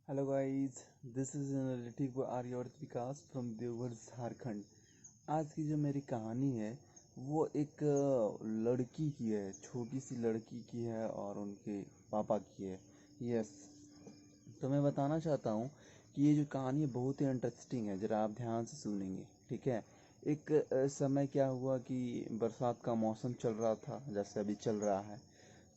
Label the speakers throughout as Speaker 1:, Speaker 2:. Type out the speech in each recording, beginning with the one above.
Speaker 1: Hello guys, this is analytic Aryavart Vikas from Deoghar Jharkhand. आज की जो मेरी कहानी है वो एक लड़की की है, छोटी सी लड़की की है और उनके पापा की है। यस, तो मैं बताना चाहता हूँ कि ये जो कहानी है बहुत ही इंटरेस्टिंग है। ज़रा आप ध्यान से सुनेंगे, ठीक है। एक समय क्या हुआ कि बरसात का मौसम चल रहा था, जैसे अभी चल रहा है।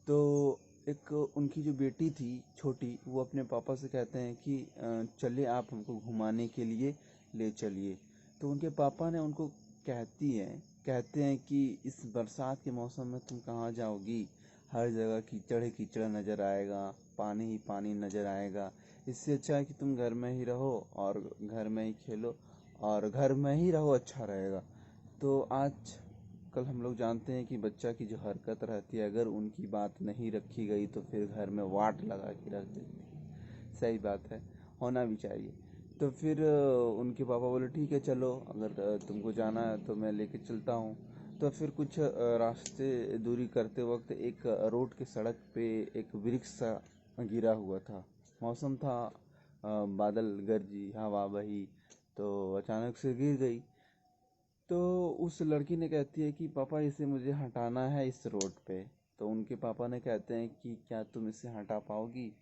Speaker 1: तो एक उनकी जो बेटी थी छोटी, वो अपने पापा से कहते हैं कि चलिए आप हमको घुमाने के लिए ले चलिए। तो उनके पापा ने उनको कहते हैं कि इस बरसात के मौसम में तुम कहाँ जाओगी, हर जगह कीचड़ ही कीचड़ नज़र आएगा, पानी ही पानी नज़र आएगा। इससे अच्छा है कि तुम घर में ही रहो और घर में ही खेलो और घर में ही रहो, अच्छा रहेगा। तो आज कल हम लोग जानते हैं कि बच्चा की जो हरकत रहती है, अगर उनकी बात नहीं रखी गई तो फिर घर में वाट लगा के रख देती है। सही बात है, होना भी चाहिए। तो फिर उनके पापा बोले ठीक है चलो, अगर तुमको जाना है तो मैं लेके चलता हूँ। तो फिर कुछ रास्ते दूरी करते वक्त एक रोड के सड़क पे एक वृक्ष सा गिरा हुआ था। मौसम था बादल गरजी, हवा बही, तो अचानक से गिर गई। तो उस लड़की ने कहती है कि पापा इसे मुझे हटाना है इस रोड पे। तो उनके पापा ने कहते हैं कि क्या तुम इसे हटा पाओगी?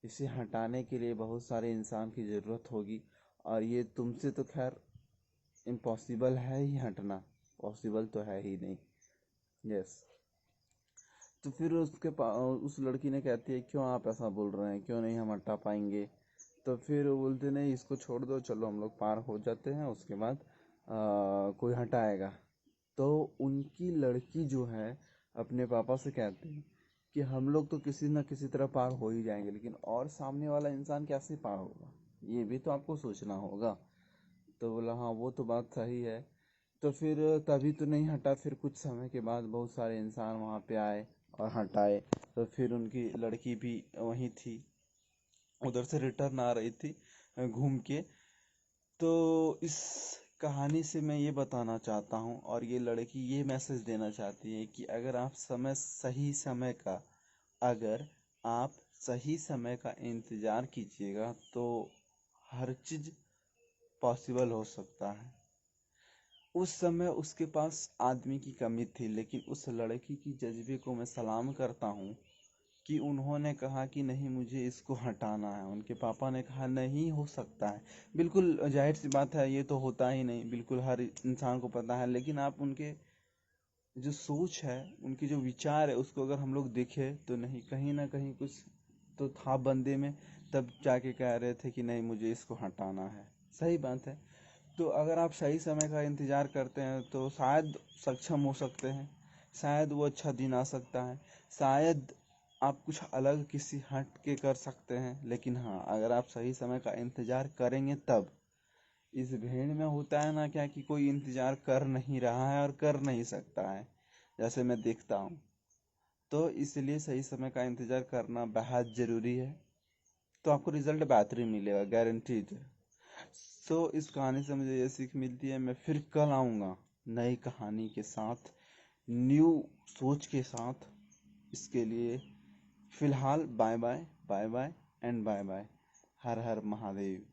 Speaker 1: इसे हटाने के लिए बहुत सारे इंसान की ज़रूरत होगी और ये तुमसे तो खैर इम्पॉसिबल है ही हटना, पॉसिबल तो है ही नहीं। यस। तो फिर उस लड़की ने कहती है क्यों आप ऐसा बोल रहे हैं, क्यों नहीं हम हटा पाएंगे? तो फिर वो बोलते नहीं, इसको छोड़ दो, चलो हम लोग पार हो जाते हैं, उसके बाद कोई हटाएगा। तो उनकी लड़की जो है अपने पापा से कहती है कि हम लोग तो किसी ना किसी तरह पार हो ही जाएंगे, लेकिन और सामने वाला इंसान कैसे पार होगा, ये भी तो आपको सोचना होगा। तो बोला हाँ वो तो बात सही है। तो फिर तभी तो नहीं हटा। फिर कुछ समय के बाद बहुत सारे इंसान वहाँ पे आए और हटाए। तो फिर उनकी लड़की भी वहीं थी, उधर से रिटर्न आ रही थी घूम के। तो इस कहानी से मैं ये बताना चाहता हूँ और ये लड़की ये मैसेज देना चाहती है कि अगर आप सही समय का इंतज़ार कीजिएगा तो हर चीज़ पॉसिबल हो सकता है। उस समय उसके पास आदमी की कमी थी, लेकिन उस लड़की की जज्बे को मैं सलाम करता हूँ कि उन्होंने कहा कि नहीं मुझे इसको हटाना है। उनके पापा ने कहा नहीं हो सकता है। बिल्कुल जाहिर सी बात है, ये तो होता ही नहीं, बिल्कुल हर इंसान को पता है। लेकिन आप उनके जो सोच है, उनके जो विचार है, उसको अगर हम लोग देखें तो नहीं, कहीं ना कहीं कुछ तो था बंदे में, तब जाके कह रहे थे कि नहीं मुझे इसको हटाना है। सही बात है। तो अगर आप सही समय का इंतज़ार करते हैं तो शायद सक्षम हो सकते हैं, शायद वो अच्छा दिन आ सकता है, शायद आप कुछ अलग किसी हट के कर सकते हैं। लेकिन हाँ, अगर आप सही समय का इंतज़ार करेंगे तब। इस भीड़ में होता है ना क्या कि कोई इंतज़ार कर नहीं रहा है और कर नहीं सकता है, जैसे मैं देखता हूँ। तो इसलिए सही समय का इंतज़ार करना बेहद ज़रूरी है। तो आपको रिजल्ट बेहतरीन मिलेगा, गारंटीड। सो इस कहानी से मुझे ये सीख मिलती है, मैं फिर कल आऊँगा नई कहानी के साथ, न्यू सोच के साथ। इसके लिए फ़िलहाल bye bye, bye bye and bye bye. हर हर महादेव।